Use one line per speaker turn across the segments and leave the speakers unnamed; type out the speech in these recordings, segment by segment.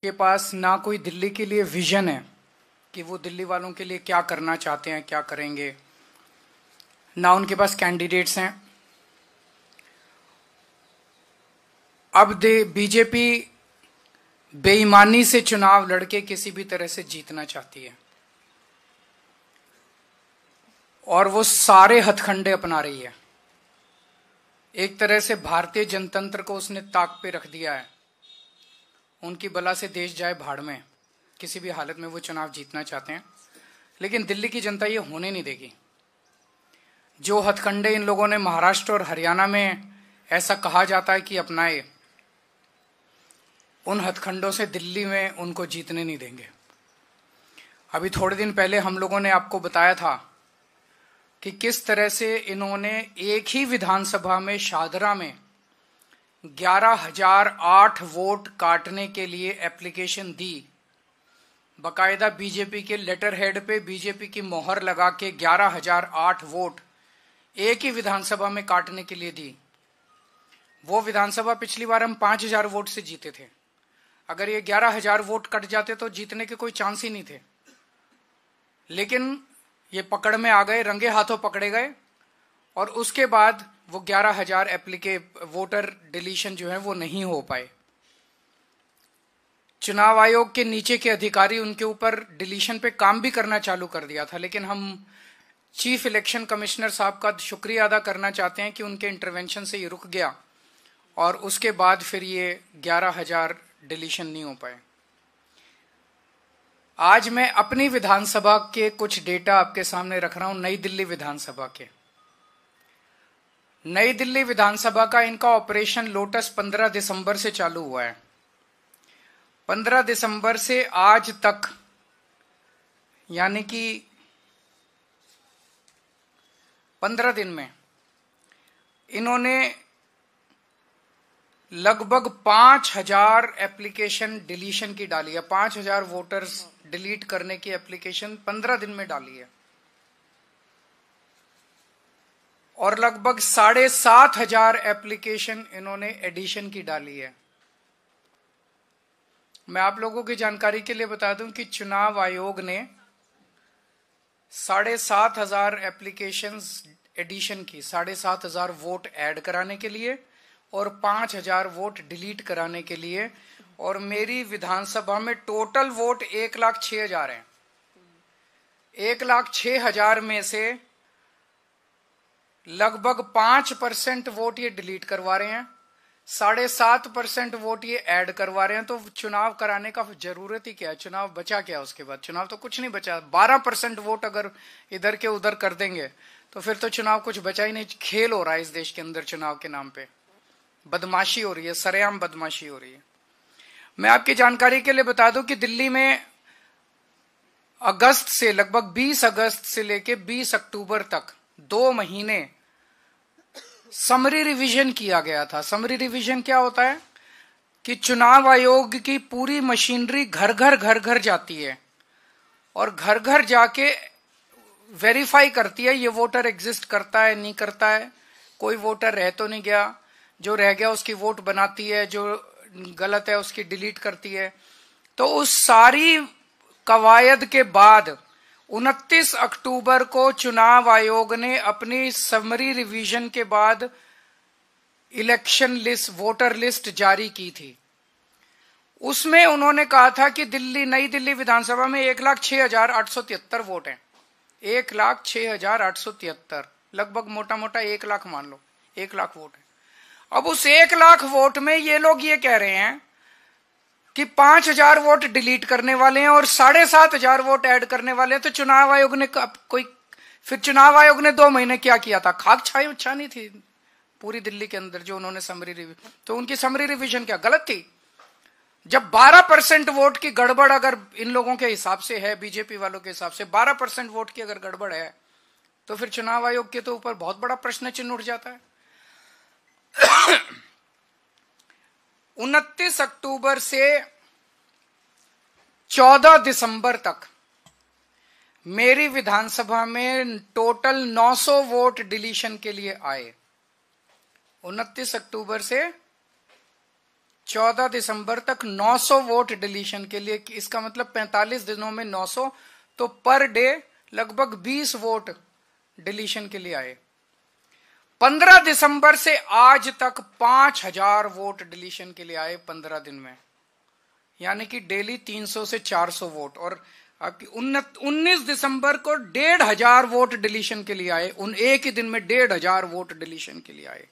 के पास ना कोई दिल्ली के लिए विजन है कि वो दिल्ली वालों के लिए क्या करना चाहते हैं, क्या करेंगे, ना उनके पास कैंडिडेट्स हैं। अब बीजेपी बेईमानी से चुनाव लड़के किसी भी तरह से जीतना चाहती है और वो सारे हथकंडे अपना रही है। एक तरह से भारतीय जनतंत्र को उसने ताक पे रख दिया है। उनकी बला से देश जाए भाड़ में, किसी भी हालत में वो चुनाव जीतना चाहते हैं, लेकिन दिल्ली की जनता ये होने नहीं देगी। जो हथकंडे इन लोगों ने महाराष्ट्र और हरियाणा में ऐसा कहा जाता है कि अपनाए, उन हथकंडों से दिल्ली में उनको जीतने नहीं देंगे। अभी थोड़े दिन पहले हम लोगों ने आपको बताया था कि किस तरह से इन्होंने एक ही विधानसभा में शादरा में 11,008 वोट काटने के लिए एप्लीकेशन दी। बकायदा बीजेपी के लेटर हेड पे बीजेपी की मोहर लगा के 11,008 वोट एक ही विधानसभा में काटने के लिए दी। वो विधानसभा पिछली बार हम 5,000 वोट से जीते थे। अगर ये 11,000 वोट कट जाते तो जीतने के कोई चांस ही नहीं थे, लेकिन ये पकड़ में आ गए, रंगे हाथों पकड़े गए और उसके बाद वो 11,000 वोटर डिलीशन जो है वो नहीं हो पाए। चुनाव आयोग के नीचे के अधिकारी उनके ऊपर डिलीशन पे काम भी करना चालू कर दिया था, लेकिन हम चीफ इलेक्शन कमिश्नर साहब का शुक्रिया अदा करना चाहते हैं कि उनके इंटरवेंशन से ये रुक गया और उसके बाद फिर ये 11,000 डिलीशन नहीं हो पाए। आज मैं अपनी विधानसभा के कुछ डेटा आपके सामने रख रहा हूं। नई दिल्ली विधानसभा के, नई दिल्ली विधानसभा का इनका ऑपरेशन लोटस 15 दिसंबर से चालू हुआ है। 15 दिसंबर से आज तक, यानी कि 15 दिन में इन्होंने लगभग 5,000 एप्लीकेशन डिलीशन की डाली है। 5,000 वोटर्स डिलीट करने की एप्लीकेशन 15 दिन में डाली है और लगभग 7,500 एप्लीकेशन इन्होंने एडिशन की डाली है। मैं आप लोगों की जानकारी के लिए बता दूं कि चुनाव आयोग ने 7,500 एप्लीकेशंस एडिशन की, 7,500 वोट ऐड कराने के लिए और 5,000 वोट डिलीट कराने के लिए, और मेरी विधानसभा में टोटल वोट 1,06,000 हैं। 1,06,000 में से लगभग 5% वोट ये डिलीट करवा रहे हैं, 7.5% वोट ये ऐड करवा रहे हैं। तो चुनाव कराने का जरूरत ही क्या है? चुनाव बचा क्या उसके बाद? चुनाव तो कुछ नहीं बचा। 12% वोट अगर इधर के उधर कर देंगे तो फिर तो चुनाव कुछ बचा ही नहीं। खेल हो रहा है इस देश के अंदर, चुनाव के नाम पे बदमाशी हो रही है, सरेआम बदमाशी हो रही है। मैं आपकी जानकारी के लिए बता दूं कि दिल्ली में अगस्त से, लगभग 20 अगस्त से लेके 20 अक्टूबर तक 2 महीने समरी रिवीजन किया गया था। समरी रिवीजन क्या होता है कि चुनाव आयोग की पूरी मशीनरी घर घर जाती है और घर घर जाके वेरीफाई करती है ये वोटर एग्जिस्ट करता है, नहीं करता है, कोई वोटर रह तो नहीं गया, जो रह गया उसकी वोट बनाती है, जो गलत है उसकी डिलीट करती है। तो उस सारी कवायद के बाद 29 अक्टूबर को चुनाव आयोग ने अपनी समरी रिवीजन के बाद इलेक्शन लिस्ट, वोटर लिस्ट जारी की थी। उसमें उन्होंने कहा था कि नई दिल्ली विधानसभा में 1,06,873 वोट हैं। 1,06,873, लगभग मोटा मोटा 1 लाख मान लो, 1 लाख वोट है। अब उस 1 लाख वोट में ये लोग ये कह रहे हैं कि 5,000 वोट डिलीट करने वाले हैं और 7,500 वोट ऐड करने वाले हैं। तो चुनाव आयोग ने फिर चुनाव आयोग ने 2 महीने क्या किया था? खाक छानी थी पूरी दिल्ली के अंदर जो उन्होंने समरी रिवीजन। तो उनकी समरी रिवीजन क्या गलत थी? जब 12% वोट की गड़बड़ अगर इन लोगों के हिसाब से है, बीजेपी वालों के हिसाब से 12% वोट की अगर गड़बड़ है, तो फिर चुनाव आयोग के तो ऊपर बहुत बड़ा प्रश्न चिन्ह उठ जाता है। 29 अक्टूबर से 14 दिसंबर तक मेरी विधानसभा में टोटल 900 वोट डिलीशन के लिए आए। 29 अक्टूबर से 14 दिसंबर तक 900 वोट डिलीशन के लिए। इसका मतलब 45 दिनों में 900, तो पर डे लगभग 20 वोट डिलीशन के लिए आए। 15 दिसंबर से आज तक 5000 वोट डिलीशन के लिए आए 15 दिन में, यानी कि डेली 300 से 400 वोट। और आपकी 19 दिसंबर को 1500 वोट डिलीशन के लिए आए, उन एक ही दिन में 1500 वोट डिलीशन के लिए आए।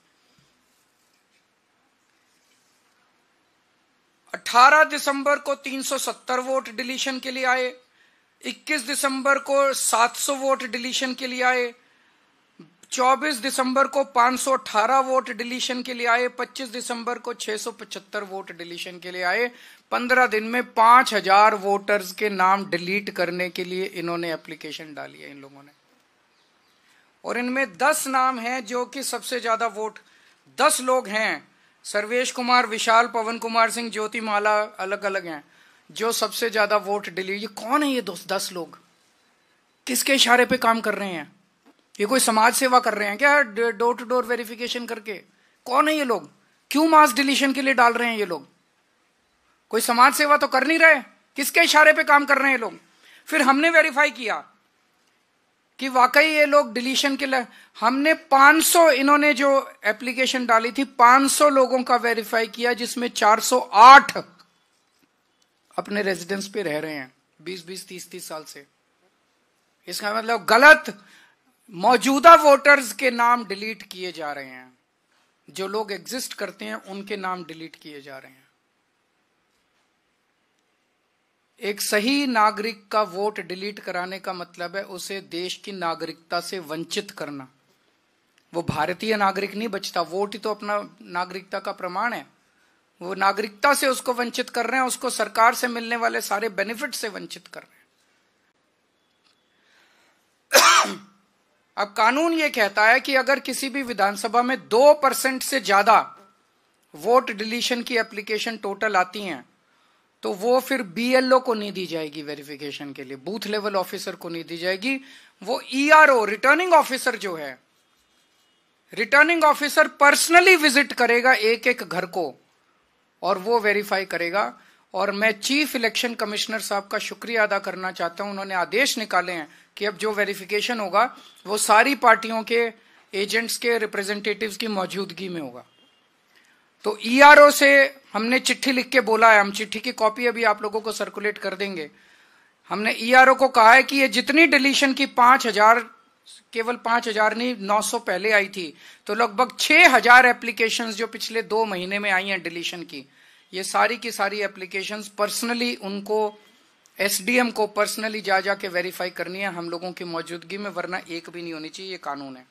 18 दिसंबर को 370 वोट डिलीशन के लिए आए। 21 दिसंबर को 700 वोट डिलीशन के लिए आए। 24 दिसंबर को 518 वोट डिलीशन के लिए आए। 25 दिसंबर को 675 वोट डिलीशन के लिए आए। 15 दिन में 5000 वोटर्स के नाम डिलीट करने के लिए इन्होंने एप्लीकेशन डाली है इन लोगों ने। और इनमें 10 नाम हैं जो कि सबसे ज्यादा वोट, 10 लोग हैं, सर्वेश कुमार, विशाल, पवन कुमार सिंह, ज्योति माला, अलग अलग हैं, जो सबसे ज्यादा वोट डिलीट। ये कौन है ये 10 लोग? किसके इशारे पे काम कर रहे हैं? ये कोई समाज सेवा कर रहे हैं क्या डोर टू डोर वेरिफिकेशन करके? कौन है ये लोग? क्यों मास डिलीशन के लिए डाल रहे हैं ये लोग? कोई समाज सेवा तो कर नहीं रहे, किसके इशारे पे काम कर रहे हैं ये लोग? फिर हमने वेरीफाई किया कि वाकई ये लोग डिलीशन के लिए, हमने 500, इन्होंने जो एप्लीकेशन डाली थी 500 लोगों का वेरीफाई किया, जिसमें 408 अपने रेजिडेंस पे रह रहे हैं 20-20, 30-30 साल से। इसका मतलब गलत मौजूदा वोटर्स के नाम डिलीट किए जा रहे हैं, जो लोग एग्जिस्ट करते हैं उनके नाम डिलीट किए जा रहे हैं। एक सही नागरिक का वोट डिलीट कराने का मतलब है उसे देश की नागरिकता से वंचित करना। वो भारतीय नागरिक नहीं बचता, वोट ही तो अपना नागरिकता का प्रमाण है। वो नागरिकता से उसको वंचित कर रहे हैं, उसको सरकार से मिलने वाले सारे बेनिफिट से वंचित कर रहे हैं। अब कानून ये कहता है कि अगर किसी भी विधानसभा में 2% से ज्यादा वोट डिलीशन की एप्लीकेशन टोटल आती हैं, तो वो फिर बीएलओ को नहीं दी जाएगी वेरिफिकेशन के लिए, बूथ लेवल ऑफिसर को नहीं दी जाएगी। वो ईआरओ, रिटर्निंग ऑफिसर जो है, रिटर्निंग ऑफिसर पर्सनली विजिट करेगा एक एक घर को और वो वेरीफाई करेगा। और मैं चीफ इलेक्शन कमिश्नर साहब का शुक्रिया अदा करना चाहता हूं, उन्होंने आदेश निकाले हैं कि अब जो वेरिफिकेशन होगा वो सारी पार्टियों के एजेंट्स के रिप्रेजेंटेटिव्स की मौजूदगी में होगा। तो ईआरओ से हमने चिट्ठी लिख के बोला है, हम चिट्ठी की कॉपी अभी आप लोगों को सर्कुलेट कर देंगे। हमने ईआरओ को कहा है कि ये जितनी डिलीशन की 5000, केवल 5000 नहीं 900 पहले आई थी, तो लगभग 6000 एप्लीकेशंस जो पिछले 2 महीने में आई हैं डिलीशन की, ये सारी की सारी एप्लीकेशंस पर्सनली उनको, एसडीएम को पर्सनली जा जाके वेरीफाई करनी है हम लोगों की मौजूदगी में, वरना एक भी नहीं होनी चाहिए, ये कानून है।